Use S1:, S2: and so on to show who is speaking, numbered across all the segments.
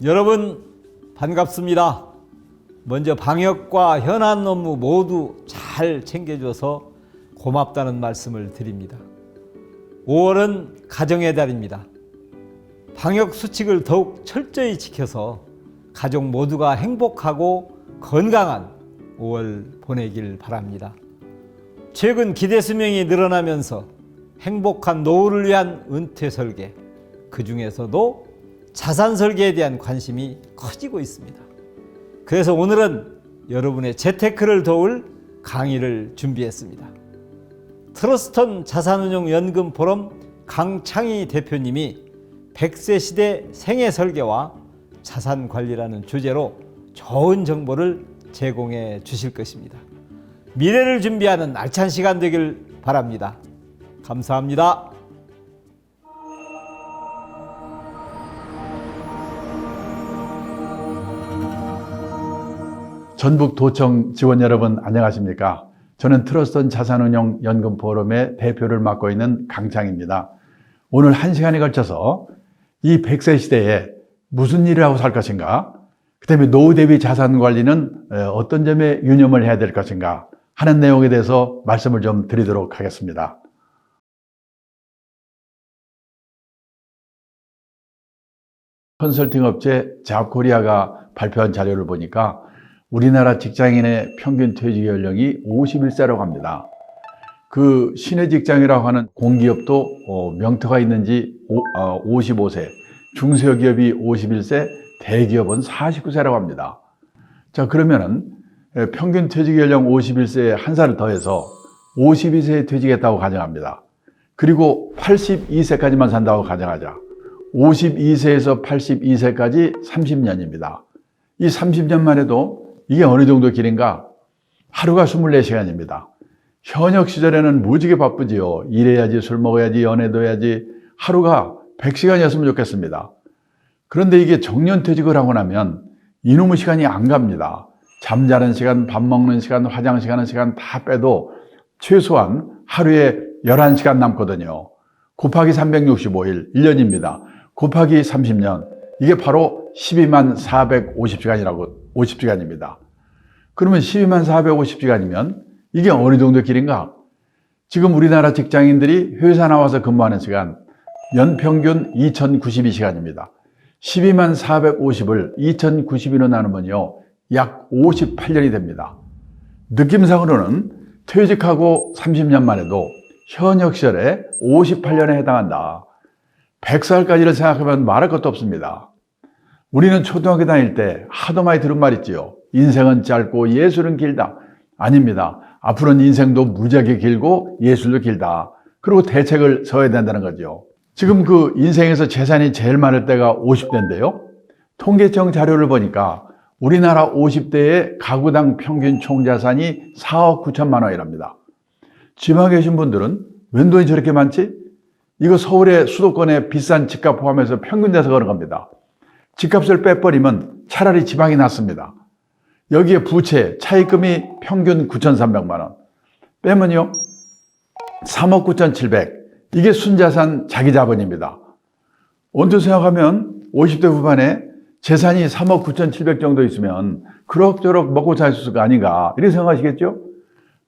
S1: 여러분 반갑습니다. 먼저 방역과 현안 업무 모두 잘 챙겨줘서 고맙다는 말씀을 드립니다. 5월은 가정의 달입니다. 방역 수칙을 더욱 철저히 지켜서 가족 모두가 행복하고 건강한 5월 보내길 바랍니다. 최근 기대 수명이 늘어나면서 행복한 노후를 위한 은퇴 설계, 그 중에서도 자산 설계에 대한 관심이 커지고 있습니다. 그래서 오늘은 여러분의 재테크를 도울 강의를 준비했습니다. 트러스턴 자산운용 연금 포럼 강창희 대표님이 100세 시대 생애 설계와 자산 관리라는 주제로 좋은 정보를 제공해 주실 것입니다. 미래를 준비하는 알찬 시간 되길 바랍니다. 감사합니다.
S2: 전북 도청 직원 여러분 안녕하십니까? 저는 트러스턴 자산운용 연금 포럼의 대표를 맡고 있는 강창입니다. 오늘 1시간에 걸쳐서 이 100세 시대에 무슨 일을 하고 살 것인가, 그 다음에 노후 대비 자산 관리는 어떤 점에 유념을 해야 될 것인가 하는 내용에 대해서 말씀을 좀 드리도록 하겠습니다. 컨설팅 업체 잡코리아가 발표한 자료를 보니까 우리나라 직장인의 평균 퇴직 연령이 51세라고 합니다. 그 시내 직장이라고 하는 공기업도 명터가 있는지 55세, 중소기업이 51세, 대기업은 49세라고 합니다. 자, 그러면은 평균 퇴직 연령 51세에 한 살을 더해서 52세에 퇴직했다고 가정합니다. 그리고 82세까지만 산다고 가정하자. 52세에서 82세까지 30년입니다. 이 30년만 해도 이게 어느 정도 길인가? 하루가 24시간입니다. 현역 시절에는 무지개 바쁘지요. 일해야지, 술 먹어야지, 연애도 해야지. 하루가 100시간이었으면 좋겠습니다. 그런데 이게 정년퇴직을 하고 나면 이놈의 시간이 안 갑니다. 잠자는 시간, 밥 먹는 시간, 화장실 가는 시간 다 빼도 최소한 하루에 11시간 남거든요. 곱하기 365일, 1년입니다. 곱하기 30년, 이게 바로 12만 450시간입니다. 그러면 12만 450시간이면 이게 어느 정도 길인가? 지금 우리나라 직장인들이 회사 나와서 근무하는 시간 연평균 2092시간입니다. 12만 450을 2092로 나누면요, 약 58년이 됩니다. 느낌상으로는 퇴직하고 30년만 해도 현역 시절에 58년에 해당한다. 100살까지를 생각하면 말할 것도 없습니다. 우리는 초등학교 다닐 때 하도 많이 들은 말 있지요. 인생은 짧고 예술은 길다. 아닙니다. 앞으로는 인생도 무지하게 길고 예술도 길다. 그리고 대책을 세워야 된다는 거죠. 지금 그 인생에서 재산이 제일 많을 때가 50대인데요. 통계청 자료를 보니까 우리나라 50대의 가구당 평균 총자산이 4억 9천만 원이랍니다. 지방에 계신 분들은 웬 돈이 저렇게 많지? 이거 서울의 수도권의 비싼 집값 포함해서 평균 돼서 그런 겁니다. 집값을 빼버리면 차라리 지방이 낫습니다. 여기에 부채, 차입금이 평균 9,300만 원. 빼면요, 3억 9,700. 이게 순자산 자기 자본입니다. 언뜻 생각하면 50대 후반에 재산이 3억 9,700 정도 있으면 그럭저럭 먹고 살 수 있을 거 아닌가, 이렇게 생각하시겠죠?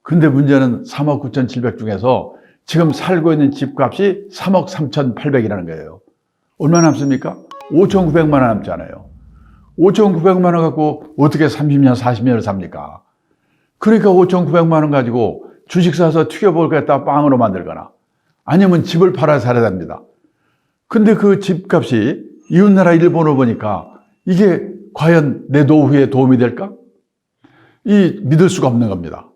S2: 근데 문제는 3억 9,700 중에서 지금 살고 있는 집값이 3억 3,800이라는 거예요. 얼마 남습니까? 5,900만 원 남잖아요. 5,900만 원 갖고 어떻게 30년, 40년을 삽니까? 그러니까 5,900만 원 가지고 주식 사서 튀겨볼겠다 빵으로 만들거나 아니면 집을 팔아 살아야 됩니다. 근데 그 집값이 이웃나라 일본을 보니까 이게 과연 내 노후에 도움이 될까? 믿을 수가 없는 겁니다.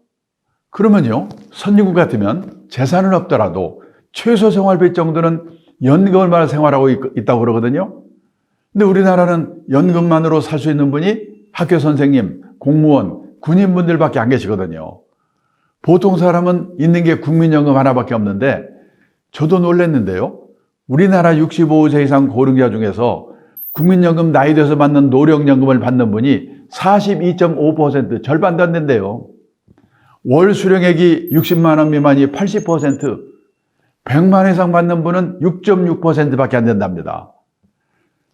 S2: 그러면요, 선진국 같으면 재산은 없더라도 최소 생활비 정도는 연금을 받아 생활하고 있다고 그러거든요. 근데 우리나라는 연금만으로 살 수 있는 분이 학교 선생님, 공무원, 군인분들밖에 안 계시거든요. 보통 사람은 있는 게 국민연금 하나밖에 없는데 저도 놀랐는데요. 우리나라 65세 이상 고령자 중에서 국민연금 나이 돼서 받는 노령연금을 받는 분이 42.5%, 절반도 안 된대요. 월 수령액이 60만 원 미만이 80%, 100만 원 이상 받는 분은 6.6%밖에 안 된답니다.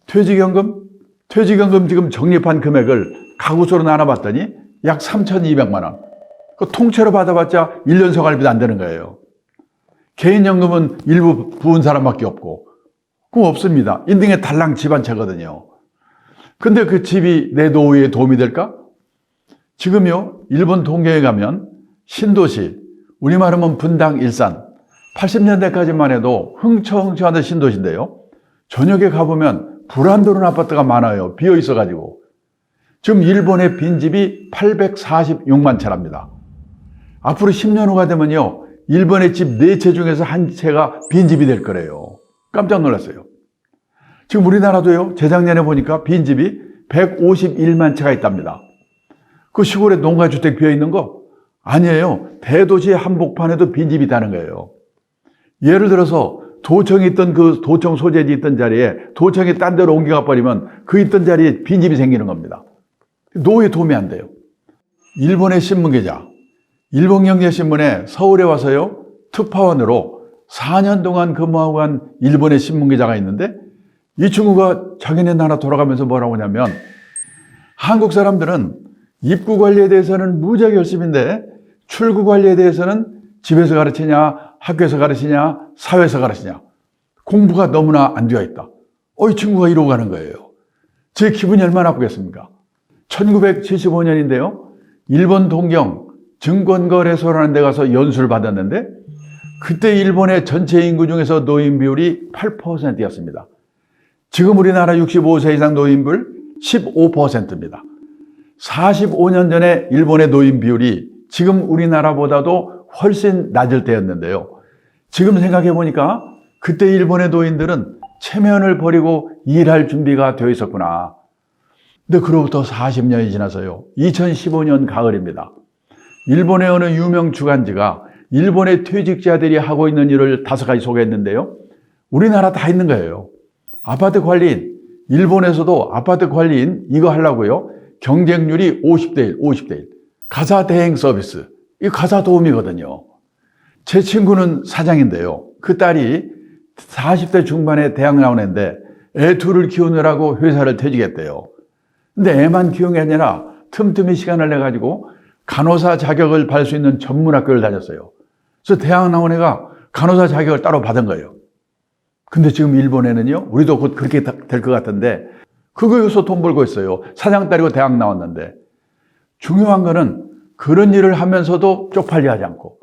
S2: 퇴직연금 퇴직연금 지금 적립한 금액을 가구수로 나눠봤더니 약 3,200만 원. 그 통째로 받아봤자 1년 생활비도 안 되는 거예요. 개인연금은 일부 부은 사람밖에 없고, 그거 없습니다. 인생의 달랑 집 한 채거든요. 근데 그 집이 내 노후에 도움이 될까? 지금요, 일본 동경에 가면 신도시, 우리말 하면 분당, 일산, 80년대까지만 해도 흥청흥청하던 신도시인데요. 저녁에 가보면 불 안 들어온 아파트가 많아요. 비어 있어가지고. 지금 일본의 빈집이 846만 채랍니다. 앞으로 10년 후가 되면요, 일본의 집 4채 중에서 한 채가 빈집이 될 거래요. 깜짝 놀랐어요. 지금 우리나라도요, 재작년에 보니까 빈집이 151만 채가 있답니다. 그 시골에 농가주택 비어 있는 거 아니에요. 대도시 한복판에도 빈집이 있다는 거예요. 예를 들어서 도청이 있던 그 도청 소재지 있던 자리에 도청이 딴 데로 옮겨가 버리면 그 있던 자리에 빈집이 생기는 겁니다. 노후에 도움이 안 돼요. 일본의 신문기자, 일본경제신문에 서울에 와서요, 특파원으로 4년 동안 근무하고 간 일본의 신문기자가 있는데 이 친구가 자기네 나라 돌아가면서 뭐라고 하냐면 한국 사람들은 입구 관리에 대해서는 무지하게 열심인데 출구 관리에 대해서는 집에서 가르치냐, 학교에서 가르치냐, 사회에서 가르치냐. 공부가 너무나 안 되어 있다. 이 친구가 이러고 가는 거예요. 제 기분이 얼마나 나쁘겠습니까? 1975년인데요. 일본 동경 증권거래소라는 데 가서 연수를 받았는데 그때 일본의 전체 인구 중에서 노인 비율이 8%였습니다. 지금 우리나라 65세 이상 노인별 15%입니다. 45년 전에 일본의 노인 비율이 지금 우리나라보다도 훨씬 낮을 때였는데요. 지금 생각해 보니까 그때 일본의 노인들은 체면을 버리고 일할 준비가 되어 있었구나. 근데 그로부터 40년이 지나서요. 2015년 가을입니다. 일본의 어느 유명 주간지가 일본의 퇴직자들이 하고 있는 일을 5가지 소개했는데요. 우리나라 다 있는 거예요. 아파트 관리인, 일본에서도 아파트 관리인 이거 하려고요. 경쟁률이 50대 1, 50대 1. 가사 대행 서비스. 이 가사 도우미거든요. 제 친구는 사장인데요. 그 딸이 40대 중반에 대학 나온 애인데 애 둘을 키우느라고 회사를 퇴직했대요. 근데 애만 키운 게 아니라 틈틈이 시간을 내가지고 간호사 자격을 받을 수 있는 전문학교를 다녔어요. 그래서 대학 나온 애가 간호사 자격을 따로 받은 거예요. 근데 지금 일본에는요, 우리도 곧 그렇게 될 것 같은데 그거에서 돈 벌고 있어요. 사장 딸이고 대학 나왔는데. 중요한 거는 그런 일을 하면서도 쪽팔려 하지 않고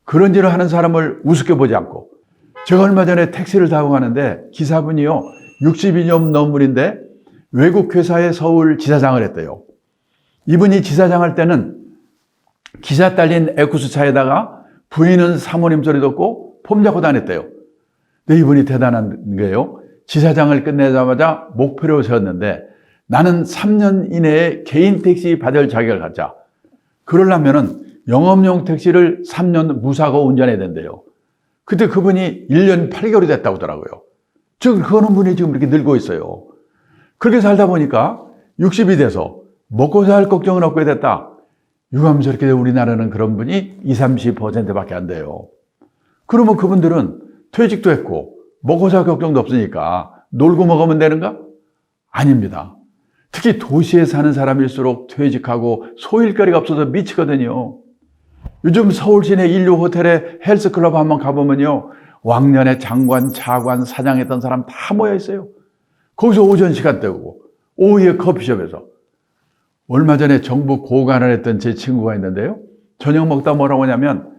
S2: 그런 일을 하는 사람을 우습게 보지 않고 제가 얼마 전에 택시를 타고 가는데 기사분이요 62년 넘은인데 외국 회사의 서울 지사장을 했대요. 이분이 지사장 할 때는 기사 딸린 에쿠스 차에다가 부인은 사모님 소리 듣고 폼 잡고 다녔대요. 근데 이분이 대단한 게요. 지사장을 끝내자마자 목표를 세웠는데 나는 3년 이내에 개인 택시 받을 자격을 갖자. 그러려면은 영업용 택시를 3년 무사고 운전해야 된대요. 그때 그분이 1년 8개월이 됐다고 하더라고요. 즉, 그거는 분이 지금 이렇게 늙고 있어요. 그렇게 살다 보니까 60이 돼서 먹고 살 걱정은 없게 됐다. 유감스럽게 우리나라는 그런 분이 20, 30%밖에 안 돼요. 그러면 그분들은 퇴직도 했고 먹고 살 걱정도 없으니까 놀고 먹으면 되는가? 아닙니다. 특히 도시에 사는 사람일수록 퇴직하고 소일거리가 없어서 미치거든요. 요즘 서울 시내 인류 호텔에 헬스클럽 한번 가보면요. 왕년에 장관, 차관, 사장했던 사람 다 모여 있어요. 거기서 오전 시간 때우고 오후에 커피숍에서. 얼마 전에 정부 고관을 했던 제 친구가 있는데요. 저녁 먹다 뭐라고 하냐면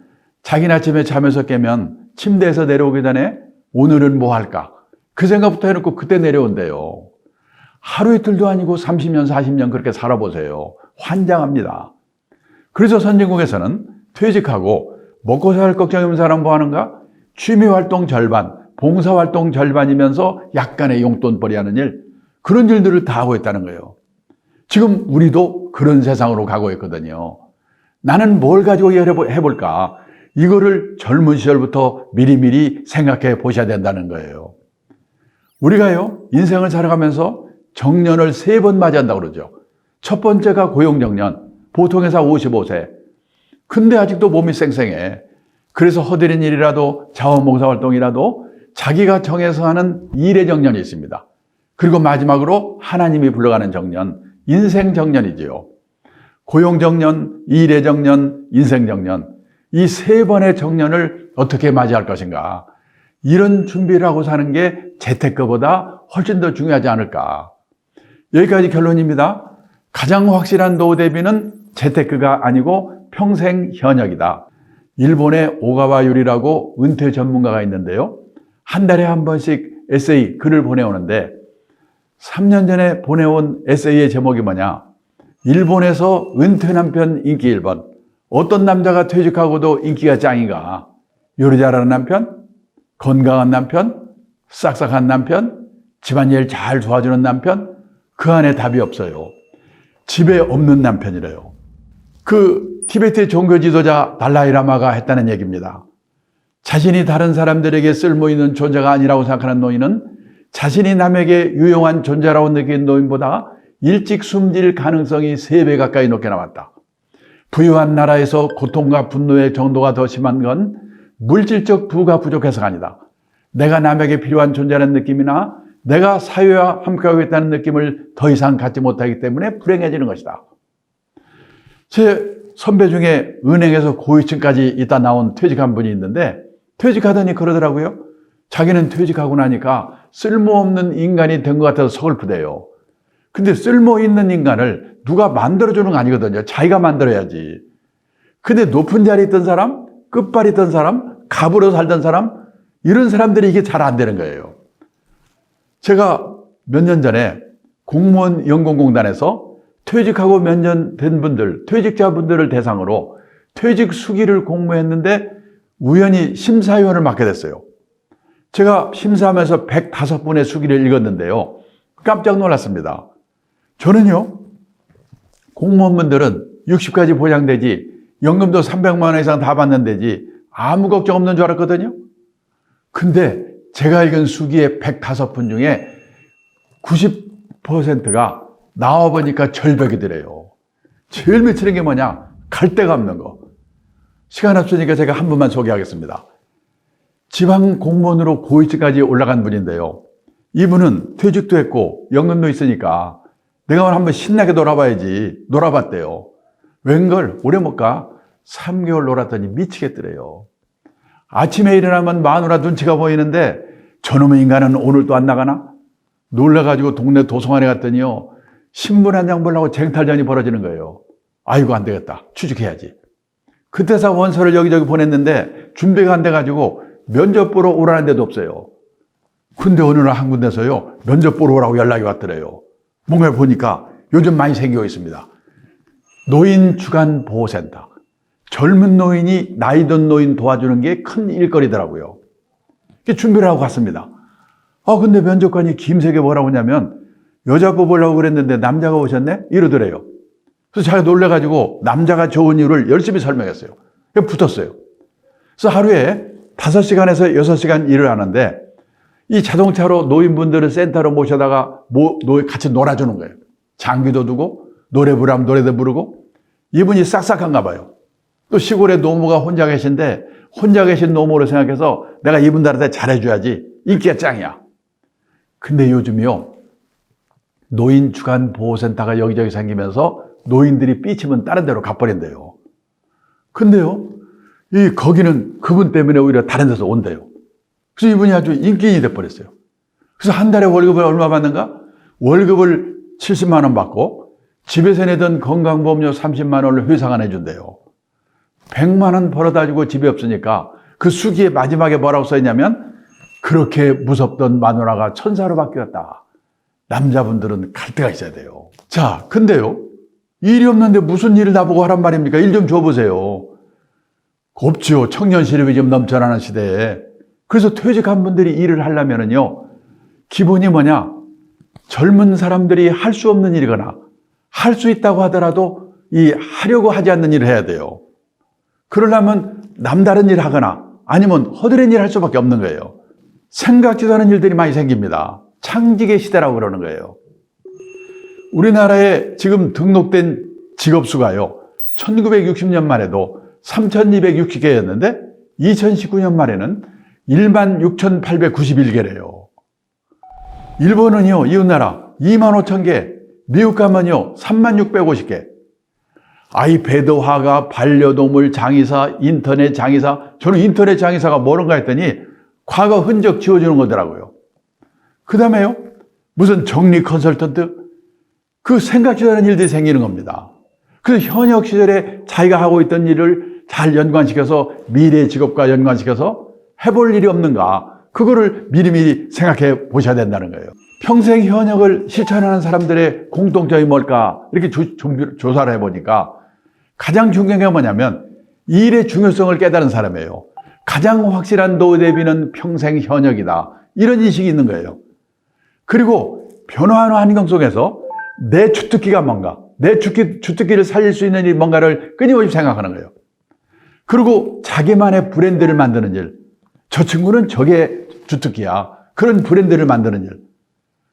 S2: 자기는 아침에 잠에서 깨면 침대에서 내려오기 전에 오늘은 뭐 할까? 그 생각부터 해놓고 그때 내려온대요. 하루 이틀도 아니고 30년, 40년 그렇게 살아보세요. 환장합니다. 그래서 선진국에서는 퇴직하고 먹고 살 걱정이 없는 사람 뭐 하는가? 취미활동 절반, 봉사활동 절반이면서 약간의 용돈벌이 하는 일, 그런 일들을 다 하고 있다는 거예요. 지금 우리도 그런 세상으로 가고 있거든요. 나는 뭘 가지고 해볼까? 이거를 젊은 시절부터 미리미리 생각해 보셔야 된다는 거예요. 우리가요, 인생을 살아가면서 정년을 3번 맞이한다고 그러죠. 첫 번째가 고용정년, 보통 회사 55세. 근데 아직도 몸이 쌩쌩해. 그래서 허드렛 일이라도 자원봉사활동이라도 자기가 정해서 하는 일의 정년이 있습니다. 그리고 마지막으로 하나님이 불러가는 정년, 인생 정년이지요. 고용 정년, 일의 정년, 인생 정년, 이 세 번의 정년을 어떻게 맞이할 것인가. 이런 준비를 하고 사는 게 재테크보다 훨씬 더 중요하지 않을까. 여기까지 결론입니다. 가장 확실한 노후 대비는 재테크가 아니고 평생 현역이다. 일본의 오가와 유리라고 은퇴 전문가가 있는데요. 한 달에 한 번씩 에세이 글을 보내오는데 3년 전에 보내온 에세이의 제목이 뭐냐? 일본에서 은퇴 남편 인기 1번. 어떤 남자가 퇴직하고도 인기가 짱인가? 요리 잘하는 남편? 건강한 남편? 싹싹한 남편? 집안일 잘 도와주는 남편? 그 안에 답이 없어요. 집에 없는 남편이래요. 그 티베트의 종교 지도자 달라이라마가 했다는 얘기입니다. 자신이 다른 사람들에게 쓸모있는 존재가 아니라고 생각하는 노인은 자신이 남에게 유용한 존재라고 느낀 노인보다 일찍 숨질 가능성이 3배 가까이 높게 나왔다. 부유한 나라에서 고통과 분노의 정도가 더 심한 건 물질적 부가 부족해서가 아니다. 내가 남에게 필요한 존재라는 느낌이나 내가 사회와 함께하고 있다는 느낌을 더 이상 갖지 못하기 때문에 불행해지는 것이다. 제 선배 중에 은행에서 고위층까지 있다 나온 퇴직한 분이 있는데 퇴직하더니 그러더라고요. 자기는 퇴직하고 나니까 쓸모없는 인간이 된 것 같아서 서글프대요. 근데 쓸모있는 인간을 누가 만들어주는 거 아니거든요. 자기가 만들어야지. 근데 높은 자리에 있던 사람, 끝발이 있던 사람, 갑으로 살던 사람, 이런 사람들이 이게 잘 안 되는 거예요. 제가 몇 년 전에 공무원 연금공단에서 퇴직하고 몇 년 된 분들, 퇴직자분들을 대상으로 퇴직 수기를 공모했는데 우연히 심사위원을 맡게 됐어요. 제가 심사하면서 105분의 수기를 읽었는데요. 깜짝 놀랐습니다. 저는요, 공무원분들은 60까지 보장되지, 연금도 300만 원 이상 다 받는데지 아무 걱정 없는 줄 알았거든요. 근데 제가 읽은 수기의 105분 중에 90%가 나와보니까 절벽이더래요. 제일 미치는 게 뭐냐? 갈 데가 없는 거. 시간 없으니까 제가 한 분만 소개하겠습니다. 지방 공무원으로 고위직까지 올라간 분인데요. 이분은 퇴직도 했고 연금도 있으니까 내가 오늘 한번 신나게 놀아봐야지. 놀아봤대요. 웬걸 오래 못 가. 3개월 놀았더니 미치겠더래요. 아침에 일어나면 마누라 눈치가 보이는데 저놈의 인간은 오늘 또 안 나가나? 놀라가지고 동네 도서관에 갔더니요. 신문 한 장 보려고 쟁탈전이 벌어지는 거예요. 아이고 안 되겠다. 취직해야지. 그때서 원서를 여기저기 보냈는데 준비가 안 돼가지고 면접 보러 오라는 데도 없어요. 근데 어느 날 한 군데서요. 면접 보러 오라고 연락이 왔더래요. 뭔가 보니까 요즘 많이 생기고 있습니다. 노인 주간 보호센터. 젊은 노인이 나이 든 노인 도와주는 게 큰 일거리더라고요. 준비를 하고 갔습니다. 근데 면접관이 김색에 뭐라고 하냐면 여자 뽑으려고 그랬는데 남자가 오셨네? 이러더래요. 그래서 제가 놀래가지고 남자가 좋은 이유를 열심히 설명했어요. 붙었어요. 그래서 하루에 5시간에서 6시간 일을 하는데 이 자동차로 노인분들을 센터로 모셔다가 같이 놀아주는 거예요. 장기도 두고 노래 부르면 노래도 부르고 이분이 싹싹한가 봐요. 또 시골에 노모가 혼자 계신데 혼자 계신 노모로 생각해서 내가 이분들한테 잘해줘야지 인기가 짱이야. 근데 요즘이요. 노인 주간 보호센터가 여기저기 생기면서 노인들이 삐치면 다른 데로 가버린대요. 근데요. 거기는 그분 때문에 오히려 다른 데서 온대요. 그래서 이분이 아주 인기인이 돼버렸어요. 그래서 한 달에 월급을 얼마 받는가? 월급을 70만 원 받고 집에서 내던 건강보험료 30만 원을 회사가 내준대요. 100만 원 벌어다 주고 집에 없으니까 그 수기에 마지막에 뭐라고 써있냐면 그렇게 무섭던 마누라가 천사로 바뀌었다. 남자분들은 갈 데가 있어야 돼요. 자, 근데요. 일이 없는데 무슨 일을 나보고 하란 말입니까? 일 좀 줘보세요. 없죠. 청년 실업이 좀 넘쳐나는 시대에. 그래서 퇴직한 분들이 일을 하려면은요. 기본이 뭐냐? 젊은 사람들이 할 수 없는 일이거나 할 수 있다고 하더라도 하려고 하지 않는 일을 해야 돼요. 그러려면 남다른 일을 하거나 아니면 허드렛 일을 할 수밖에 없는 거예요. 생각지도 않은 일들이 많이 생깁니다. 창직의 시대라고 그러는 거예요. 우리나라에 지금 등록된 직업수가요. 1960년만 해도 3,260개였는데 2019년 말에는 16,891개래요. 일본은요, 이웃나라 25,000개, 미국 가면요 3650개. 아이패드 화가, 반려동물 장의사, 인터넷 장의사. 저는 인터넷 장의사가 뭐런가 했더니 과거 흔적 지워주는 거더라고요. 그 다음에요, 무슨 정리 컨설턴트? 그 생각지도 않은 일들이 생기는 겁니다. 그래서 현역 시절에 자기가 하고 있던 일을 잘 연관시켜서 미래 직업과 연관시켜서 해볼 일이 없는가, 그거를 미리미리 생각해 보셔야 된다는 거예요. 평생 현역을 실천하는 사람들의 공통점이 뭘까 이렇게 조사를 해보니까 가장 중요한 게 뭐냐면 일의 중요성을 깨달은 사람이에요. 가장 확실한 노후 대비는 평생 현역이다, 이런 인식이 있는 거예요. 그리고 변화하는 환경 속에서 내 주특기가 뭔가, 내 주특기를 살릴 수 있는 일 뭔가를 끊임없이 생각하는 거예요. 그리고 자기만의 브랜드를 만드는 일. 저 친구는 저게 주특기야. 그런 브랜드를 만드는 일.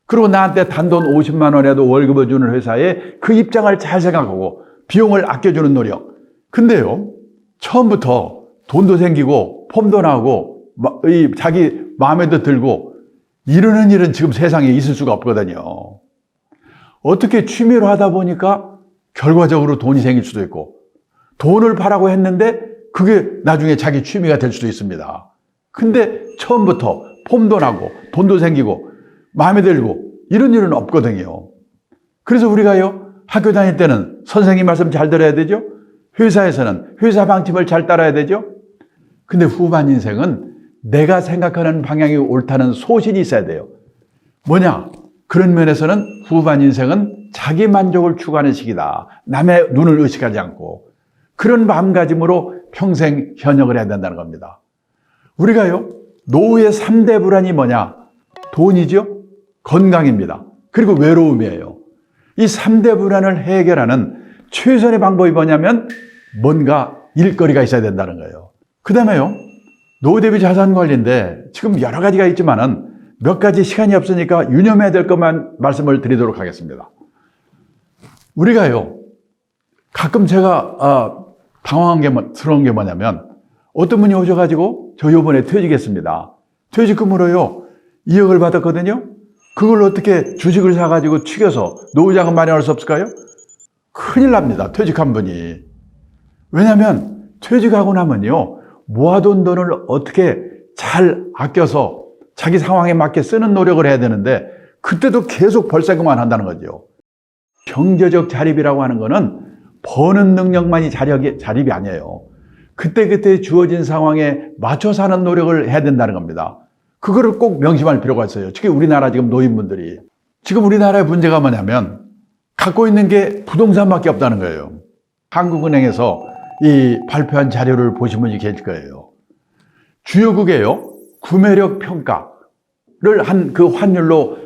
S2: 그리고 나한테 단돈 50만 원이라도 월급을 주는 회사에 그 입장을 잘 생각하고 비용을 아껴주는 노력. 근데요, 처음부터 돈도 생기고 폼도 나고 자기 마음에도 들고 이러는 일은 지금 세상에 있을 수가 없거든요. 어떻게 취미로 하다 보니까 결과적으로 돈이 생길 수도 있고, 돈을 바라고 했는데 그게 나중에 자기 취미가 될 수도 있습니다. 근데 처음부터 폼도 나고 돈도 생기고 마음에 들고 이런 일은 없거든요. 그래서 우리가요, 학교 다닐 때는 선생님 말씀 잘 들어야 되죠. 회사에서는 회사 방침을 잘 따라야 되죠. 근데 후반 인생은 내가 생각하는 방향이 옳다는 소신이 있어야 돼요. 뭐냐? 그런 면에서는 후반 인생은 자기 만족을 추구하는 시기다. 남의 눈을 의식하지 않고 그런 마음가짐으로 평생 현역을 해야 된다는 겁니다. 우리가요, 노후의 3대 불안이 뭐냐? 돈이죠, 건강입니다, 그리고 외로움이에요. 이 3대 불안을 해결하는 최선의 방법이 뭐냐면 뭔가 일거리가 있어야 된다는 거예요. 그 다음에요, 노후 대비 자산 관리인데 지금 여러 가지가 있지만은 몇 가지 시간이 없으니까 유념해야 될 것만 말씀을 드리도록 하겠습니다. 우리가요, 가끔 제가 당황스러운 게 뭐냐면 어떤 분이 오셔가지고 저 이번에 퇴직했습니다. 퇴직금으로요 2억을 받았거든요. 그걸 어떻게 주식을 사가지고 튀겨서 노후자금 마련할 수 없을까요? 큰일 납니다, 퇴직한 분이. 왜냐하면 퇴직하고 나면요, 모아둔 돈을 어떻게 잘 아껴서 자기 상황에 맞게 쓰는 노력을 해야 되는데 그때도 계속 벌새고만 한다는 거죠. 경제적 자립이라고 하는 거는 버는 능력만이 자립이 아니에요. 그때그때 주어진 상황에 맞춰 사는 노력을 해야 된다는 겁니다. 그거를 꼭 명심할 필요가 있어요. 특히 우리나라 지금 노인분들이. 지금 우리나라의 문제가 뭐냐면 갖고 있는 게 부동산밖에 없다는 거예요. 한국은행에서 이 발표한 자료를 보신 분이 계실 거예요. 주요국에요, 구매력 평가를 한 그 환율로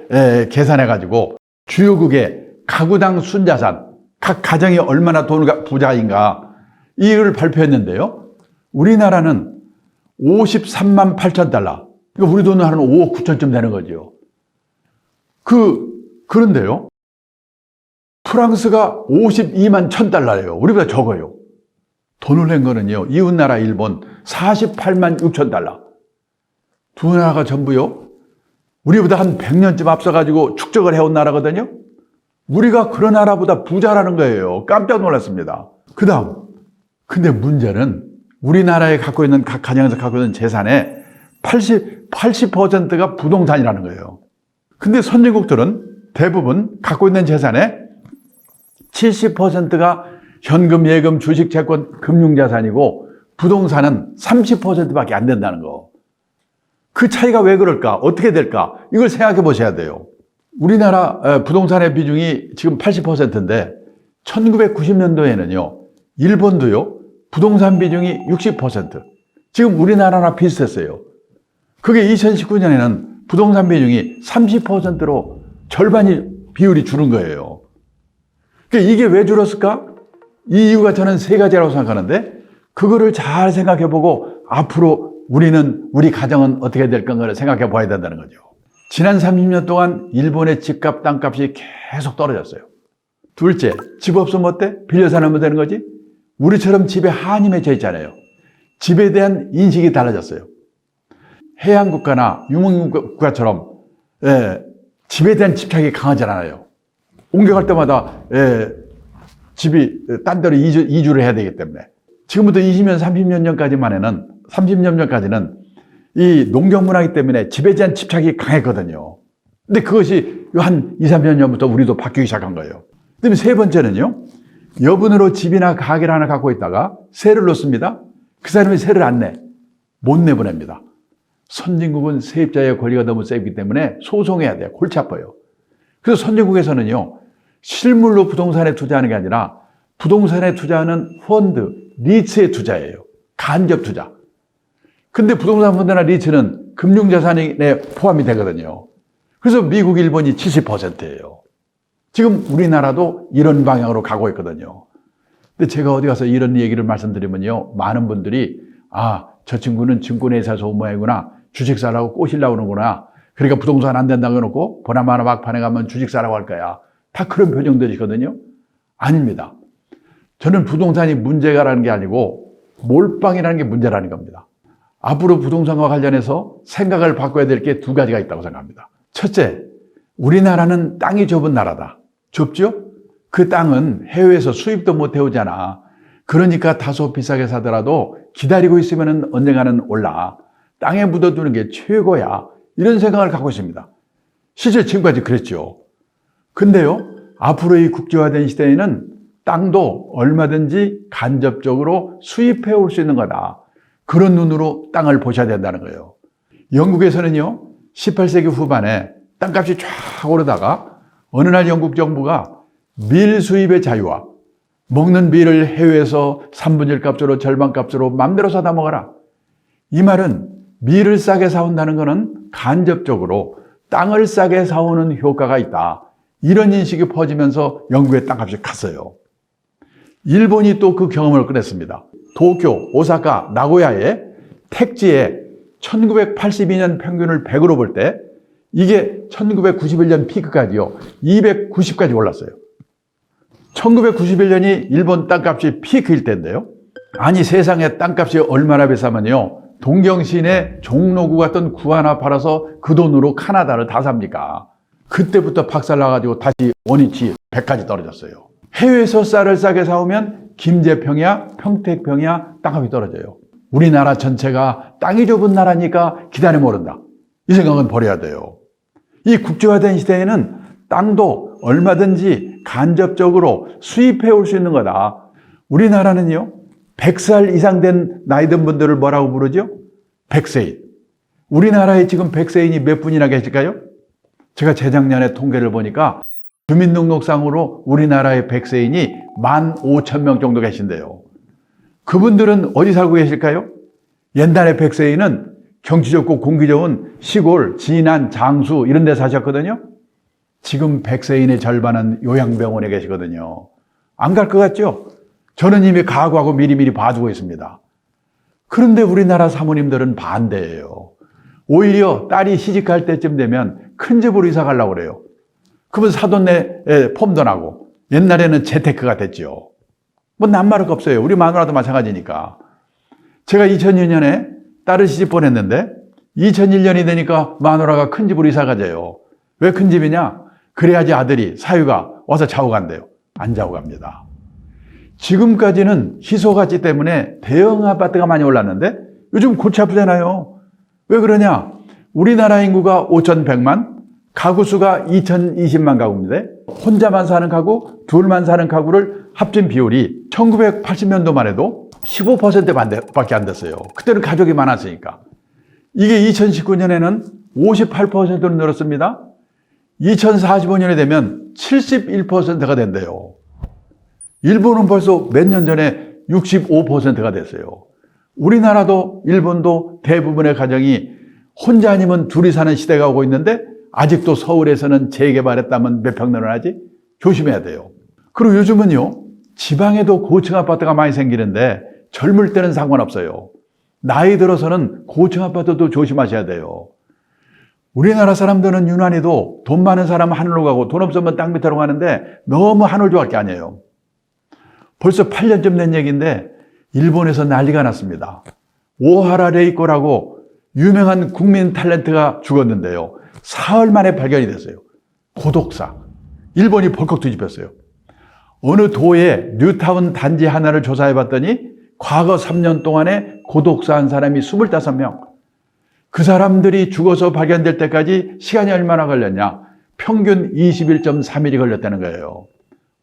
S2: 계산해가지고 주요국의 가구당 순자산, 각 가정이 얼마나 부자인가, 이걸 발표했는데요. 우리나라는 53만 8천 달러. 그러니까 우리 돈은 한 5억 9천쯤 되는 거죠. 그런데요, 프랑스가 52만 1천 달러예요. 우리보다 적어요. 돈을 낸 거는요, 이웃나라 일본 48만 6천 달러. 두 나라가 전부요, 우리보다 한 100년쯤 앞서가지고 축적을 해온 나라거든요. 우리가 그런 나라보다 부자라는 거예요. 깜짝 놀랐습니다. 그 다음, 근데 문제는 우리나라에 갖고 있는, 각 가정에서 갖고 있는 재산의 80%가 부동산이라는 거예요. 근데 선진국들은 대부분 갖고 있는 재산의 70%가 현금, 예금, 주식, 채권, 금융자산이고 부동산은 30%밖에 안 된다는 거. 그 차이가 왜 그럴까? 어떻게 될까? 이걸 생각해 보셔야 돼요. 우리나라 부동산의 비중이 지금 80%인데 1990년도에는요, 일본도요, 부동산 비중이 60%. 지금 우리나라랑 비슷했어요. 그게 2019년에는 부동산 비중이 30%로 절반이 비율이 줄은 거예요. 그러니까 이게 왜 줄었을까? 이 이유가 저는 세 가지라고 생각하는데, 그거를 잘 생각해 보고 앞으로 우리 가정은 어떻게 될 건가를 생각해 봐야 된다는 거죠. 지난 30년 동안 일본의 집값, 땅값이 계속 떨어졌어요. 둘째, 집 없으면 어때? 빌려 사면 되는 거지? 우리처럼 집에 한이 맺혀 있잖아요. 집에 대한 인식이 달라졌어요. 해양국가나 유목민국가처럼 집에 대한 집착이 강하지 않아요. 옮겨갈 때마다 집이 딴 데로 이주를 해야 되기 때문에. 지금부터 20년, 30년 전까지는 이 농경문화이기 때문에 집에 대한 집착이 강했거든요. 근데 그것이 한 2, 3년 전부터 우리도 바뀌기 시작한 거예요. 그다음에 세 번째는요. 여분으로 집이나 가게를 하나 갖고 있다가 세를 놓습니다. 그 사람이 세를 안 내. 못 내보냅니다. 선진국은 세입자의 권리가 너무 세기 때문에 소송해야 돼요. 골치 아파요. 그래서 선진국에서는요. 실물로 부동산에 투자하는 게 아니라 부동산에 투자하는 펀드, 리츠에 투자해요. 간접 투자. 근데 부동산 펀드나 리츠는 금융자산에 포함이 되거든요. 그래서 미국, 일본이 70%예요. 지금 우리나라도 이런 방향으로 가고 있거든요. 근데 제가 어디 가서 이런 얘기를 말씀드리면요. 많은 분들이 저 친구는 증권회사에서 온 모양이구나. 주식 사라고 꼬시려고 그러는구나. 그러니까 부동산 안 된다고 해놓고 보나마나 막판에 가면 주식 사라고 할 거야. 다 그런 표정들이거든요. 아닙니다. 저는 부동산이 문제가라는 게 아니고 몰빵이라는 게 문제라는 겁니다. 앞으로 부동산과 관련해서 생각을 바꿔야 될 게 두 가지가 있다고 생각합니다. 첫째, 우리나라는 땅이 좁은 나라다. 좁죠? 그 땅은 해외에서 수입도 못 해오잖아. 그러니까 다소 비싸게 사더라도 기다리고 있으면 언젠가는 올라. 땅에 묻어두는 게 최고야. 이런 생각을 갖고 있습니다. 실제 지금까지 그랬죠. 근데요, 앞으로 이 국제화된 시대에는 땅도 얼마든지 간접적으로 수입해 올 수 있는 거다. 그런 눈으로 땅을 보셔야 된다는 거예요. 영국에서는요, 18세기 후반에 땅값이 쫙 오르다가 어느 날 영국 정부가 밀 수입의 자유화, 먹는 밀을 해외에서 3분의 1 값으로 절반 값으로 맘대로 사다 먹어라. 이 말은 밀을 싸게 사온다는 것은 간접적으로 땅을 싸게 사오는 효과가 있다. 이런 인식이 퍼지면서 영국의 땅값이 갔어요. 일본이 또 그 경험을 꺼냈습니다. 도쿄, 오사카, 나고야의 택지에 1982년 평균을 100으로 볼 때 이게 1991년 피크까지요. 290까지 올랐어요. 1991년이 일본 땅값이 피크일 때인데요. 아니 세상에 땅값이 얼마나 비싸면요. 동경시내 종로구 같은 구 하나 팔아서 그 돈으로 카나다를 다 삽니까? 그때부터 박살나가지고 다시 원위치 100까지 떨어졌어요. 해외에서 쌀을 싸게 사오면 김제평야, 평택평야 땅값이 떨어져요. 우리나라 전체가 땅이 좁은 나라니까 기다려 모른다. 이 생각은 버려야 돼요. 이 국제화된 시대에는 땅도 얼마든지 간접적으로 수입해 올 수 있는 거다. 우리나라는요, 100살 이상 된 나이 든 분들을 뭐라고 부르죠? 백세인. 우리나라에 지금 백세인이 몇 분이나 계실까요? 제가 재작년에 통계를 보니까 주민등록상으로 우리나라의 백세인이 15,000명 정도 계신데요. 그분들은 어디 살고 계실까요? 옛날에 백세인은 경치 좋고 공기 좋은 시골, 진안, 장수 이런 데 사셨거든요. 지금 백세인의 절반은 요양병원에 계시거든요. 안 갈 것 같죠? 저는 이미 각오하고 미리미리 봐두고 있습니다. 그런데 우리나라 사모님들은 반대예요. 오히려 딸이 시집갈 때쯤 되면 큰 집으로 이사 가려고 그래요. 그러면 사돈네 폼도 나고 옛날에는 재테크가 됐죠. 뭐 남말할 거 없어요. 우리 마누라도 마찬가지니까. 제가 2002년에 딸을 시집 보냈는데 2001년이 되니까 마누라가 큰 집으로 이사 가재요. 왜 큰 집이냐? 그래야지 아들이 사유가 와서 자고 간대요. 안 자고 갑니다. 지금까지는 희소가치 때문에 대형 아파트가 많이 올랐는데 요즘 골치 아프잖아요. 왜 그러냐? 우리나라 인구가 5,100만, 가구 수가 2,020만 가구인데 혼자만 사는 가구, 둘만 사는 가구를 합친 비율이 1980년도만 해도 15%밖에 안 됐어요. 그때는 가족이 많았으니까. 이게 2019년에는 58%로 늘었습니다. 2045년에 되면 71%가 된대요. 일본은 벌써 몇 년 전에 65%가 됐어요. 우리나라도 일본도 대부분의 가정이 혼자 아니면 둘이 사는 시대가 오고 있는데 아직도 서울에서는 재개발했다면 몇 평 늘어나지? 조심해야 돼요. 그리고 요즘은요, 지방에도 고층 아파트가 많이 생기는데 젊을 때는 상관없어요. 나이 들어서는 고층 아파트도 조심하셔야 돼요. 우리나라 사람들은 유난히도 돈 많은 사람은 하늘로 가고 돈 없으면 땅 밑으로 가는데 너무 하늘 좋아할 게 아니에요. 벌써 8년쯤 된 얘기인데 일본에서 난리가 났습니다. 오하라 레이코라고 유명한 국민 탤런트가 죽었는데요. 사흘 만에 발견이 됐어요. 고독사. 일본이 벌컥 뒤집혔어요. 어느 도의 뉴타운 단지 하나를 조사해 봤더니 과거 3년 동안에 고독사한 사람이 25명. 그 사람들이 죽어서 발견될 때까지 시간이 얼마나 걸렸냐? 평균 21.3일이 걸렸다는 거예요.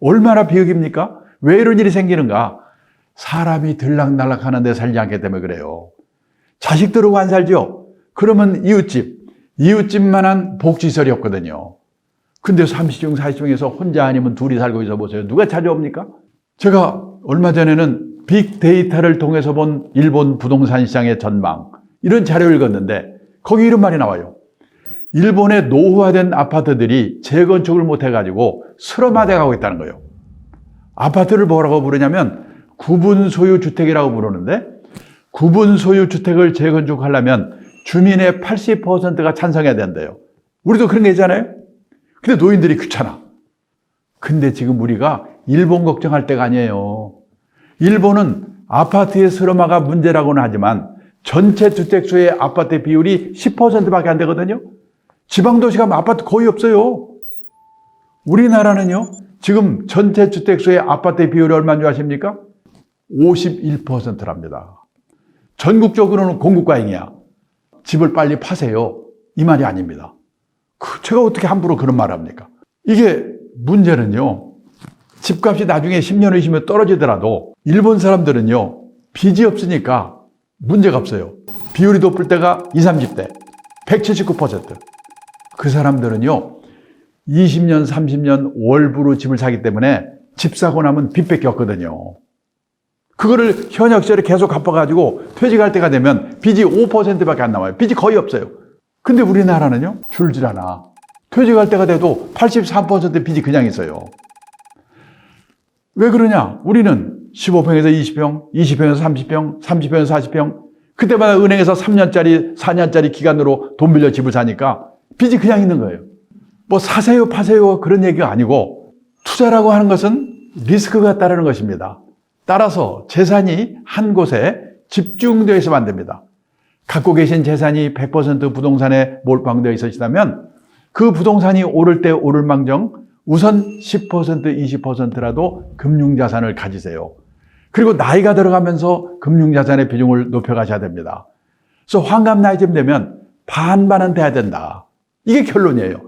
S2: 얼마나 비극입니까? 왜 이런 일이 생기는가? 사람이 들락날락 하는데 살지 않기 때문에 그래요. 자식들하고 안 살죠? 그러면 이웃집만한 복지시설이 없거든요. 근데 30중, 40중에서 혼자 아니면 둘이 살고 있어 보세요. 누가 찾아옵니까? 제가 얼마 전에는 빅데이터를 통해서 본 일본 부동산 시장의 전망, 이런 자료를 읽었는데 거기 이런 말이 나와요. 일본의 노후화된 아파트들이 재건축을 못해가지고 슬럼화돼 가고 있다는 거예요. 아파트를 뭐라고 부르냐면 구분 소유 주택이라고 부르는데, 구분 소유 주택을 재건축하려면 주민의 80%가 찬성해야 된대요. 우리도 그런 게 있잖아요. 근데 노인들이 귀찮아. 근데 지금 우리가 일본 걱정할 때가 아니에요. 일본은 아파트의 슬럼화가 문제라고는 하지만 전체 주택수의 아파트 비율이 10%밖에 안 되거든요. 지방도시 가면 아파트 거의 없어요. 우리나라는요, 지금 전체 주택수의 아파트 비율이 얼마인 줄 아십니까? 51%랍니다. 전국적으로는 공급과잉이야. 집을 빨리 파세요. 이 말이 아닙니다. 제가 어떻게 함부로 그런 말을 합니까? 이게 문제는요, 집값이 나중에 10년, 20년 떨어지더라도 일본 사람들은요, 빚이 없으니까 문제가 없어요. 비율이 높을 때가 20, 30대, 179%. 그 사람들은요, 20년, 30년 월부로 집을 사기 때문에 집 사고 나면 빚밖에 없거든요. 그거를 현역 시절에 계속 갚아가지고 퇴직할 때가 되면 빚이 5%밖에 안 나와요. 빚이 거의 없어요. 근데 우리나라는요, 줄질 않아. 퇴직할 때가 돼도 83% 빚이 그냥 있어요. 왜 그러냐? 우리는 15평에서 20평, 20평에서 30평, 30평에서 40평, 그때마다 은행에서 3년짜리, 4년짜리 기간으로 돈 빌려 집을 사니까 빚이 그냥 있는 거예요. 뭐 사세요, 파세요 그런 얘기가 아니고, 투자라고 하는 것은 리스크가 따르는 것입니다. 따라서 재산이 한 곳에 집중되어 있으면 안 됩니다. 갖고 계신 재산이 100% 부동산에 몰빵되어 있으시다면 그 부동산이 오를 때 오를 망정 우선 10%, 20%라도 금융자산을 가지세요. 그리고 나이가 들어가면서 금융자산의 비중을 높여가셔야 됩니다. 그래서 환갑 나이쯤 되면 반반은 돼야 된다. 이게 결론이에요.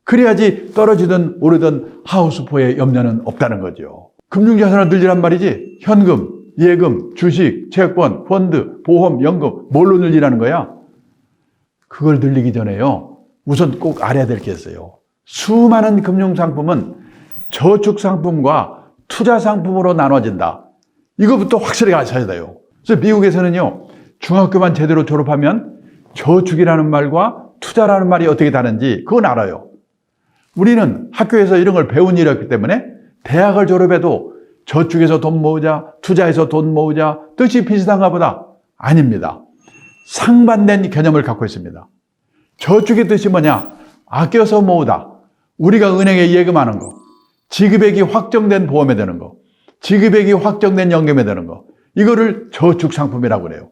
S2: 그래야지 떨어지든 오르든 하우스포에 염려는 없다는 거죠. 금융자산을 늘리란 말이지, 현금, 예금, 주식, 채권, 펀드, 보험, 연금, 뭘로 늘리라는 거야? 그걸 늘리기 전에요, 우선 꼭 알아야 될 게 있어요. 수많은 금융상품은 저축상품과 투자상품으로 나눠진다. 이거부터 확실히 아셔야 돼요. 그래서 미국에서는요, 중학교만 제대로 졸업하면 저축이라는 말과 투자라는 말이 어떻게 다른지 그건 알아요. 우리는 학교에서 이런 걸 배운 일이었기 때문에 대학을 졸업해도 저축해서 돈 모으자, 투자해서 돈 모으자, 뜻이 비슷한가 보다. 아닙니다. 상반된 개념을 갖고 있습니다. 저축의 뜻이 뭐냐? 아껴서 모으다. 우리가 은행에 예금하는 거, 지급액이 확정된 보험에 드는 거, 지급액이 확정된 연금에 드는 거, 이거를 저축상품이라고 그래요.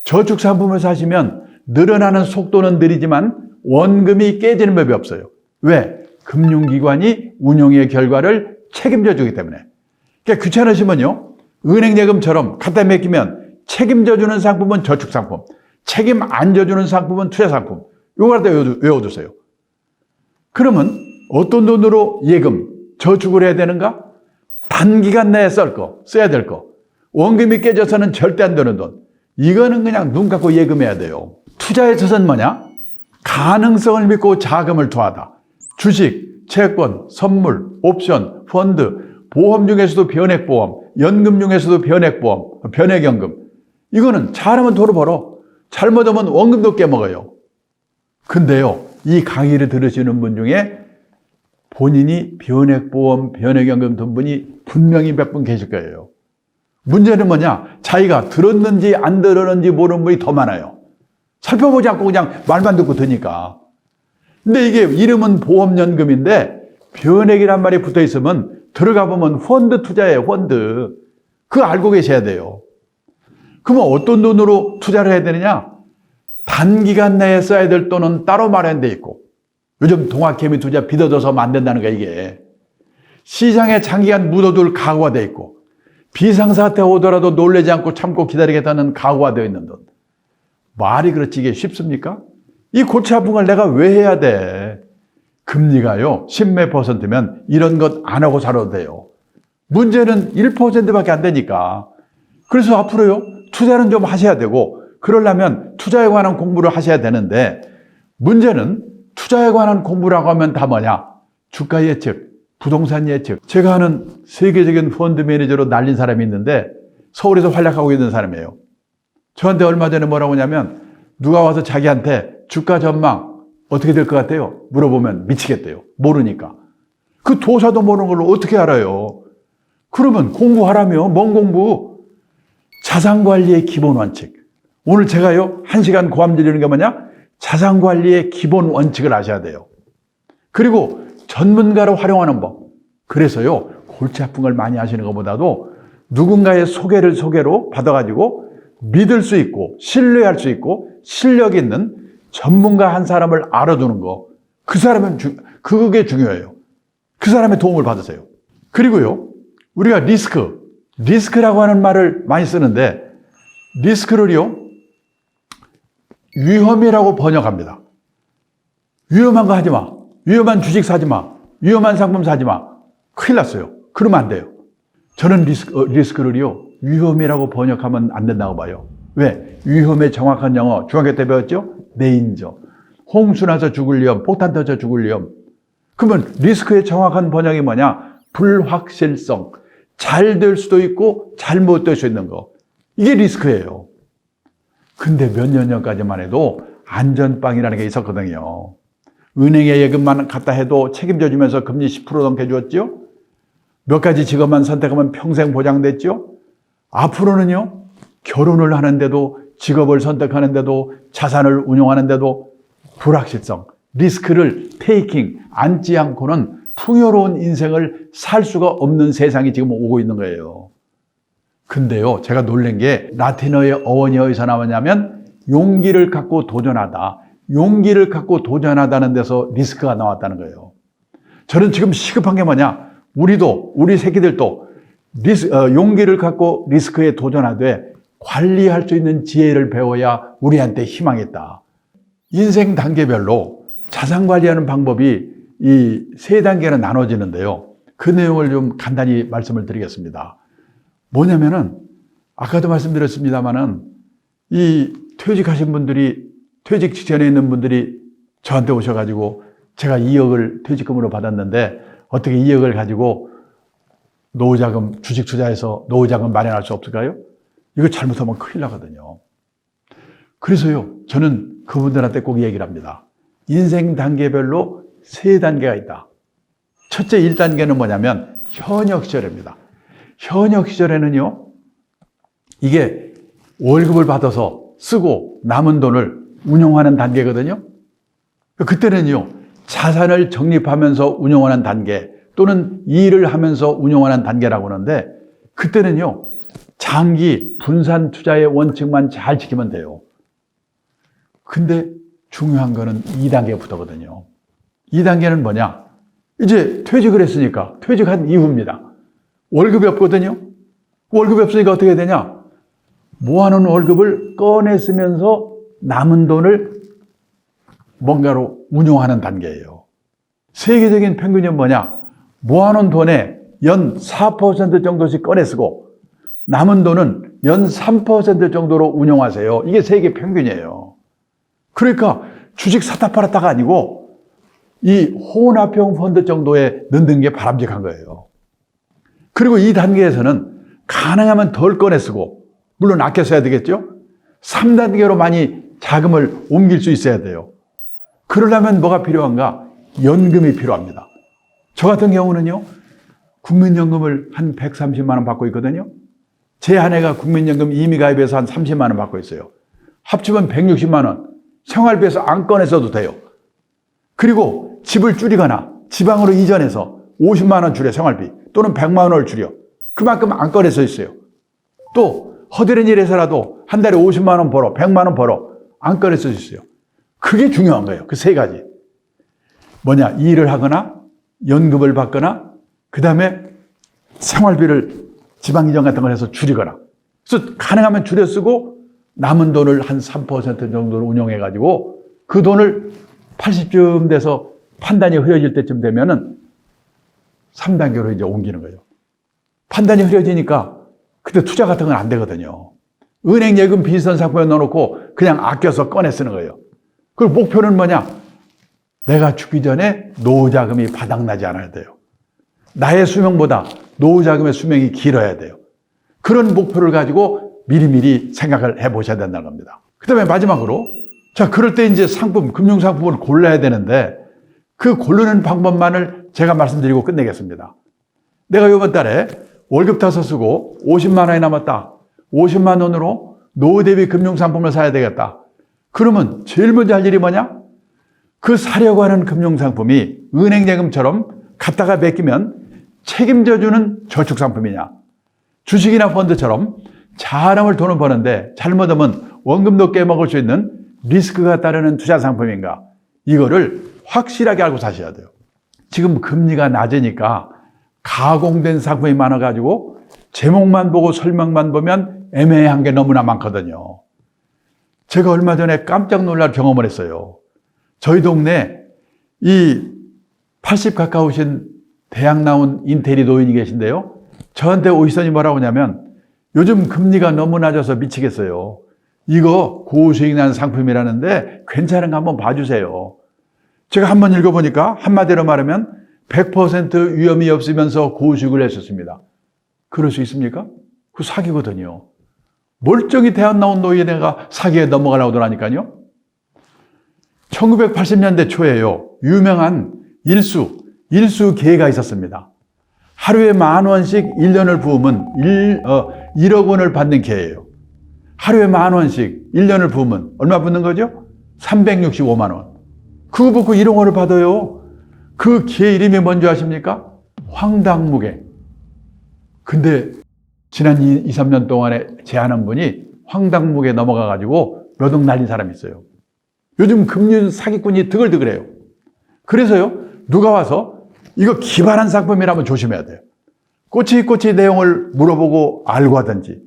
S2: 저축상품을 사시면 늘어나는 속도는 느리지만 원금이 깨지는 법이 없어요. 왜? 금융기관이 운용의 결과를 책임져 주기 때문에. 그러니까 귀찮으시면요, 은행 예금처럼 갖다 맡기면 책임져 주는 상품은 저축상품, 책임 안 져주는 상품은 투자상품. 이거 갖다 외워두세요. 그러면 어떤 돈으로 예금, 저축을 해야 되는가? 단기간 내에 써야 될 거. 원금이 깨져서는 절대 안 되는 돈. 이거는 그냥 눈 감고 예금해야 돼요. 투자의 뜻은 뭐냐? 가능성을 믿고 자금을 투하하다. 주식, 채권, 선물, 옵션, 펀드, 보험 중에서도 변액보험, 연금 중에서도 변액보험, 변액연금. 이거는 잘하면 돈을 벌어. 잘못하면 원금도 깨먹어요. 근데요, 이 강의를 들으시는 분 중에 본인이 변액보험, 변액연금 든 분이 분명히 몇 분 계실 거예요. 문제는 뭐냐? 자기가 들었는지 안 들었는지 모르는 분이 더 많아요. 살펴보지 않고 그냥 말만 듣고 드니까. 근데 이게 이름은 보험연금인데 변액이란 말이 붙어 있으면 들어가 보면 펀드 투자예요, 펀드. 그거 알고 계셔야 돼요. 그러면 어떤 돈으로 투자를 해야 되느냐? 단기간 내에 써야 될 돈은 따로 마련되어 있고, 요즘 동학개미 투자 빚어져서 안 된다는 거야, 이게. 시장에 장기간 묻어둘 각오가 돼 있고, 비상사태 오더라도 놀라지 않고 참고 기다리겠다는 각오가 되어 있는 돈. 말이 그렇지 이게 쉽습니까? 이 골치 아픈 걸 내가 왜 해야 돼? 금리가요, 10몇 %면 이런 것 안 하고 살아도 돼요. 문제는 1%밖에 안 되니까. 그래서 앞으로요, 투자는 좀 하셔야 되고, 그러려면 투자에 관한 공부를 하셔야 되는데, 문제는 투자에 관한 공부라고 하면 다 뭐냐? 주가 예측, 부동산 예측. 제가 아는 세계적인 펀드 매니저로 날린 사람이 있는데, 서울에서 활약하고 있는 사람이에요. 저한테 얼마 전에 뭐라고 하냐면, 누가 와서 자기한테 주가 전망 어떻게 될 것 같아요? 물어보면 미치겠대요. 모르니까. 그 도사도 모르는 걸로 어떻게 알아요? 그러면 공부하라며. 뭔 공부? 자산관리의 기본 원칙. 오늘 제가요, 1시간 고함 드리는 게 뭐냐? 자산관리의 기본 원칙을 아셔야 돼요. 그리고 전문가를 활용하는 법. 그래서요, 골치 아픈 걸 많이 하시는 것보다도 누군가의 소개로 받아가지고 믿을 수 있고, 신뢰할 수 있고, 실력 있는 전문가 한 사람을 알아두는 거. 그 사람은, 그게 중요해요. 그 사람의 도움을 받으세요. 그리고요, 우리가 리스크라고 하는 말을 많이 쓰는데, 리스크를요, 위험이라고 번역합니다. 위험한 거 하지 마. 위험한 주식 사지 마. 위험한 상품 사지 마. 큰일 났어요. 그러면 안 돼요. 저는 리스크를요, 위험이라고 번역하면 안 된다고 봐요. 왜? 위험의 정확한 영어, 중학교 때 배웠죠? 데인저. 홍수 나서 죽을 위험, 폭탄 터져 죽을 위험. 그러면 리스크의 정확한 번역이 뭐냐? 불확실성. 잘 될 수도 있고 잘못될 수 있는 거. 이게 리스크예요. 근데 몇 년 전까지만 해도 안전빵이라는 게 있었거든요. 은행에 예금만 갖다 해도 책임져 주면서 금리 10% 넘게 줬죠? 몇 가지 직업만 선택하면 평생 보장됐죠? 앞으로는요, 결혼을 하는데도, 직업을 선택하는데도, 자산을 운용하는데도 불확실성, 리스크를 앉지 않고는 풍요로운 인생을 살 수가 없는 세상이 지금 오고 있는 거예요. 근데요, 제가 놀란 게 라틴어의 어원이 어디서 나왔냐면 용기를 갖고 도전하다. 용기를 갖고 도전하다는 데서 리스크가 나왔다는 거예요. 저는 지금 시급한 게 뭐냐? 우리 새끼들도 용기를 갖고 리스크에 도전하되 관리할 수 있는 지혜를 배워야 우리한테 희망이 있다. 인생 단계별로 자산 관리하는 방법이 이 세 단계로 나눠지는데요. 그 내용을 좀 간단히 말씀을 드리겠습니다. 뭐냐면은 아까도 말씀드렸습니다마는 이 퇴직하신 분들이, 퇴직 직전에 있는 분들이 저한테 오셔가지고 제가 2억을 퇴직금으로 받았는데 어떻게 2억을 가지고 노후자금, 주식 투자해서 노후자금 마련할 수 없을까요? 이거 잘못하면 큰일 나거든요. 그래서요, 저는 그분들한테 꼭 얘기를 합니다. 인생 단계별로 3단계가 있다. 첫째 1단계는 뭐냐면 현역 시절입니다. 현역 시절에는요, 이게 월급을 받아서 쓰고 남은 돈을 운용하는 단계거든요. 그때는요, 자산을 적립하면서 운용하는 단계 또는 일을 하면서 운용하는 단계라고 하는데, 그때는요, 장기 분산 투자의 원칙만 잘 지키면 돼요. 근데 중요한 거는 2단계부터거든요. 2단계는 뭐냐? 이제 퇴직을 했으니까 퇴직한 이후입니다. 월급이 없거든요. 월급이 없으니까 어떻게 되냐? 모아놓은 월급을 꺼내 쓰면서 남은 돈을 뭔가로 운용하는 단계예요. 세계적인 평균이 뭐냐? 모아놓은 돈에 연 4% 정도씩 꺼내 쓰고 남은 돈은 연 3% 정도로 운용하세요. 이게 세계 평균이에요. 그러니까 주식 샀다 팔았다가 아니고 이 혼합형 펀드 정도에 넣는 게 바람직한 거예요. 그리고 이 단계에서는 가능하면 덜 꺼내 쓰고, 물론 아껴 써야 되겠죠? 3단계로 많이 자금을 옮길 수 있어야 돼요. 그러려면 뭐가 필요한가? 연금이 필요합니다. 저 같은 경우는요, 국민연금을 한 130만 원 받고 있거든요. 제 아내가 국민연금 이미 가입해서 한 30만 원 받고 있어요. 합치면 160만 원. 생활비에서 안 꺼내 써도 돼요. 그리고 집을 줄이거나 지방으로 이전해서 50만 원 줄여, 생활비. 또는 100만 원을 줄여. 그만큼 안 꺼내 써 있어요. 또 허드렛 일해서라도 한 달에 50만 원 벌어, 100만 원 벌어. 안 꺼내 써 있어요. 그게 중요한 거예요. 그 세 가지. 일을 하거나 연금을 받거나 그 다음에 생활비를 지방이전 같은 걸 해서 줄이거나, 그래서 가능하면 줄여 쓰고 남은 돈을 한 3% 정도를 운용해 가지고 그 돈을 80쯤 돼서 판단이 흐려질 때쯤 되면은 3단계로 이제 옮기는 거예요. 판단이 흐려지니까 그때 투자 같은 건 안 되거든요. 은행 예금 비슷한 상품에 넣어놓고 그냥 아껴서 꺼내 쓰는 거예요. 그리고 목표는 뭐냐? 내가 죽기 전에 노후 자금이 바닥나지 않아야 돼요. 나의 수명보다 노후 자금의 수명이 길어야 돼요. 그런 목표를 가지고 미리미리 생각을 해보셔야 된다는 겁니다. 그 다음에 마지막으로, 자, 그럴 때 이제 상품, 금융상품을 골라야 되는데 그 고르는 방법만을 제가 말씀드리고 끝내겠습니다. 내가 이번 달에 월급 타서 쓰고 50만 원이 남았다. 50만 원으로 노후 대비 금융상품을 사야 되겠다. 그러면 제일 먼저 할 일이 뭐냐? 그 사려고 하는 금융상품이 은행 예금처럼 갖다가 맡기면 책임져주는 저축상품이냐, 주식이나 펀드처럼 잘하면 돈을 버는데 잘못하면 원금도 깨먹을 수 있는 리스크가 따르는 투자상품인가, 이거를 확실하게 알고 사셔야 돼요. 지금 금리가 낮으니까 가공된 상품이 많아가지고 제목만 보고 설명만 보면 애매한 게 너무나 많거든요. 제가 얼마 전에 깜짝 놀랄 경험을 했어요. 저희 동네 이 80 가까우신 대학 나온 인테리 노인이 계신데요. 저한테 오시더니 뭐라고 하냐면 요즘 금리가 너무 낮아서 미치겠어요. 이거 고수익 나는 상품이라는데 괜찮은가 한번 봐주세요. 제가 한번 읽어보니까 한마디로 말하면 100% 위험이 없으면서 고수익을 했었습니다. 그럴 수 있습니까? 그거 사기거든요. 멀쩡히 대학 나온 노인애가 사기에 넘어가려고 하더라니까요. 1980년대 초에요. 유명한 일수계가 있었습니다. 하루에 10,000원씩 1년을 부으면 1억 원을 받는 계예요. 하루에 10,000원씩 1년을 부으면 얼마 붙는 거죠? 365만 원. 그거 받고 1억 원을 받아요. 그 계 이름이 뭔지 아십니까? 황당무계. 근데 지난 2, 3년 동안에 제안한 분이 황당무계 넘어가가지고 몇 억 날린 사람이 있어요. 요즘 금융 사기꾼이 드글드글해요. 그래서요, 누가 와서 이거 기발한 상품이라면 조심해야 돼요. 꼬치꼬치 내용을 물어보고 알고 하든지,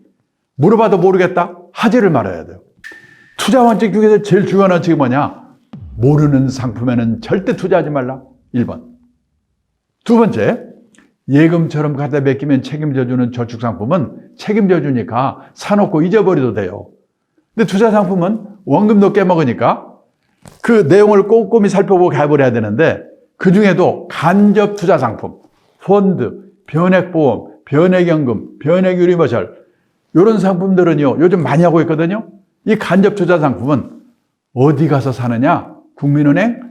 S2: 물어봐도 모르겠다? 하지를 말아야 돼요. 투자 원칙 중에서 제일 중요한 원칙이 뭐냐? 모르는 상품에는 절대 투자하지 말라. 1번. 두 번째, 예금처럼 갖다 맡기면 책임져주는 저축상품은 책임져주니까 사놓고 잊어버려도 돼요. 근데 투자상품은 원금도 깨먹으니까 그 내용을 꼼꼼히 살펴보고 가입을 해야 되는데, 그 중에도 간접 투자상품, 펀드, 변액보험, 변액연금, 변액유리머설, 이런 상품들은요, 요즘 많이 하고 있거든요. 이 간접 투자상품은 어디 가서 사느냐? 국민은행,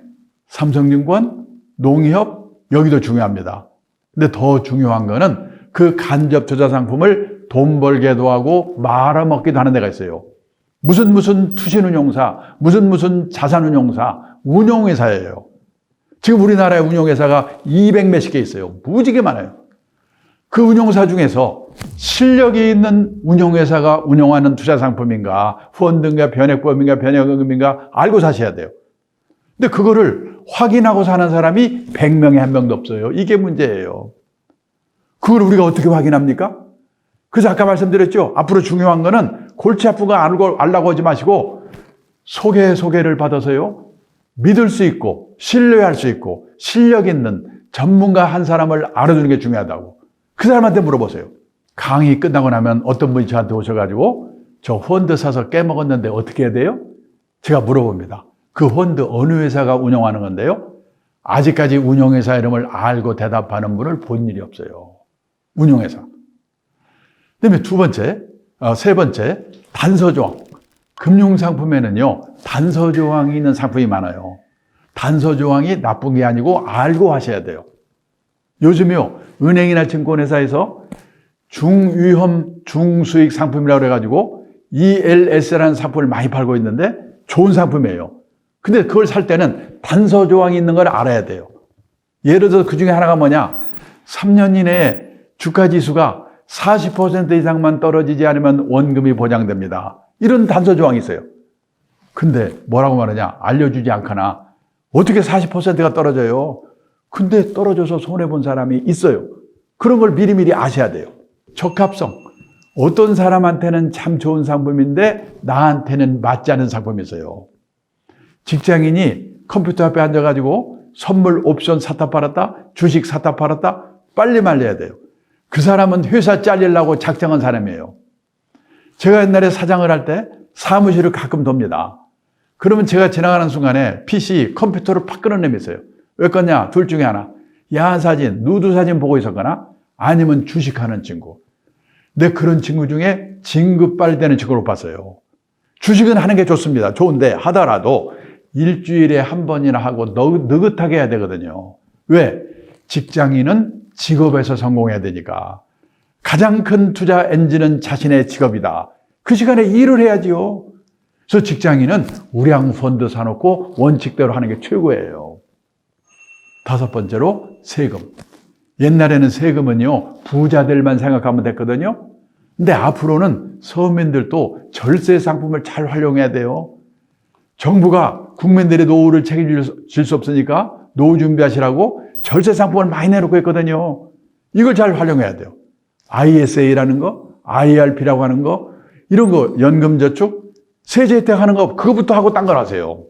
S2: 삼성증권, 농협, 여기도 중요합니다. 근데 더 중요한 거는 그 간접 투자 상품을 돈 벌게도 하고 말아먹기도 하는 데가 있어요. 무슨 투신운용사, 무슨 자산운용사, 운용회사예요. 지금 우리나라의 운용회사가 200 몇십 개 있어요. 무지개 많아요. 그 운용사 중에서 실력이 있는 운용회사가 운영하는 투자상품인가, 펀드인가, 변액보험인가, 변액연금인가 알고 사셔야 돼요. 근데 그거를 확인하고 사는 사람이 100명에 1명도 없어요. 이게 문제예요. 그걸 우리가 어떻게 확인합니까? 그래서 아까 말씀드렸죠. 앞으로 중요한 거는 골치 아픈 거 알라고 하지 마시고 소개를 받아서요. 믿을 수 있고 신뢰할 수 있고 실력 있는 전문가 한 사람을 알아주는 게 중요하다고. 그 사람한테 물어보세요. 강의 끝나고 나면 어떤 분이 저한테 오셔가지고 저 펀드 사서 깨먹었는데 어떻게 해야 돼요? 제가 물어봅니다. 그 펀드 어느 회사가 운영하는 건데요? 아직까지 운영회사 이름을 알고 대답하는 분을 본 일이 없어요. 운영회사. 그다음에 세 번째, 단서조항. 금융상품에는요, 단서조항이 있는 상품이 많아요. 단서조항이 나쁜 게 아니고 알고 하셔야 돼요. 요즘요, 은행이나 증권회사에서 중위험, 중수익 상품이라고 해가지고 ELS라는 상품을 많이 팔고 있는데 좋은 상품이에요. 근데 그걸 살 때는 단서조항이 있는 걸 알아야 돼요. 예를 들어서 그 중에 하나가 뭐냐? 3년 이내에 주가지수가 40% 이상만 떨어지지 않으면 원금이 보장됩니다. 이런 단서조항이 있어요. 근데 뭐라고 말하냐? 알려주지 않거나 어떻게 40%가 떨어져요? 근데 떨어져서 손해본 사람이 있어요. 그런 걸 미리미리 아셔야 돼요. 적합성. 어떤 사람한테는 참 좋은 상품인데 나한테는 맞지 않은 상품이 있어요. 직장인이 컴퓨터 앞에 앉아가지고 선물 옵션 사다 팔았다, 주식 사다 팔았다, 빨리 말려야 돼요. 그 사람은 회사 잘리려고 작정한 사람이에요. 제가 옛날에 사장을 할 때 사무실을 가끔 돕니다. 그러면 제가 지나가는 순간에 PC, 컴퓨터를 팍 끊어내면서요. 왜 껐냐? 둘 중에 하나. 야한 사진, 누드 사진 보고 있었거나 아니면 주식하는 친구. 근데 그런 친구 중에 진급 빨리 되는 친구를 봤어요. 주식은 하는 게 좋습니다. 좋은데 하더라도 일주일에 한 번이나 하고 느긋하게 해야 되거든요. 왜? 직장인은 직업에서 성공해야 되니까. 가장 큰 투자 엔진은 자신의 직업이다. 그 시간에 일을 해야지요. 그래서 직장인은 우량 펀드 사놓고 원칙대로 하는 게 최고예요. 5번째로 세금. 옛날에는 세금은요, 부자들만 생각하면 됐거든요. 근데 앞으로는 서민들도 절세 상품을 잘 활용해야 돼요. 정부가 국민들의 노후를 책임질 수 없으니까 노후 준비하시라고 절세 상품을 많이 내놓고 있거든요. 이걸 잘 활용해야 돼요. ISA라는 거, IRP라고 하는 거, 이런 거, 연금저축, 세제 혜택 하는 거, 그거부터 하고 딴 걸 하세요.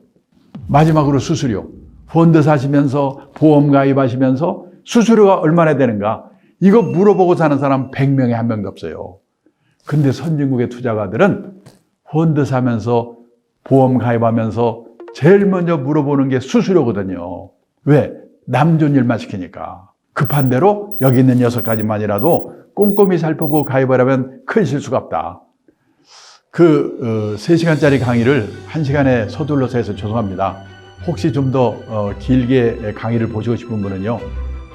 S2: 마지막으로 수수료. 펀드 사시면서, 보험 가입하시면서 수수료가 얼마나 되는가? 이거 물어보고 사는 사람 100명에 1명도 없어요. 근데 선진국의 투자가들은 펀드 사면서, 보험 가입하면서 제일 먼저 물어보는 게 수수료거든요. 왜? 남 좋은 일만 시키니까. 급한 대로 여기 있는 6가지만이라도 꼼꼼히 살펴보고 가입을 하면 큰 실수가 없다. 3시간짜리 강의를 1시간에 서둘러서 해서 죄송합니다. 혹시 좀 더 길게 강의를 보시고 싶은 분은요,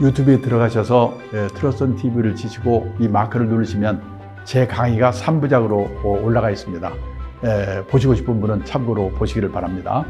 S2: 유튜브에 들어가셔서 트러스트 TV를 치시고 이 마크를 누르시면 제 강의가 3부작으로 올라가 있습니다. 보시고 싶은 분은 참고로 보시기를 바랍니다.